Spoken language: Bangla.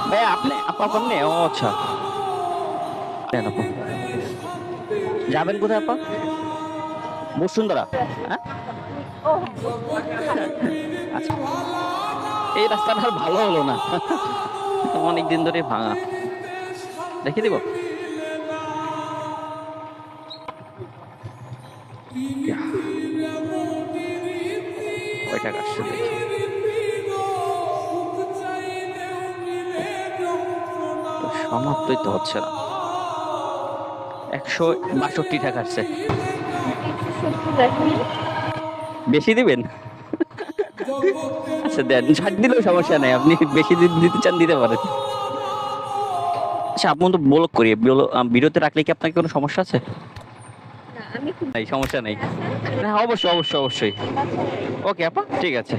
ভাই আপনি আপা আপনি ও আচ্ছা দেন আপা যাবেন কোথায় আপা বসুন্ধরা হ্যাঁ ও হ্যাঁ, আচ্ছা এই রাস্তাটা আর ভালো হলো না অনেকদিন ধরে ভাঙা দেখে দিব কয় টাকা আসছে দেখি সমাপ্তই তো হচ্ছে না 162 টাকা আসছে 170 রাখি। বেশি দিবেন আচ্ছা দেন ছাড় দিলেও সমস্যা নাই আপনি বেশি দিতে চান দিতে পারেন আচ্ছা আপনি তো ব্লক করি ভিডিওতে রাখলে কি আপনার কোনো সমস্যা আছে না আমি খুব নাই সমস্যা নেই আছে। হ্যাঁ অবশ্যই অবশ্যই অবশ্যই ওকে আপা ঠিক আছে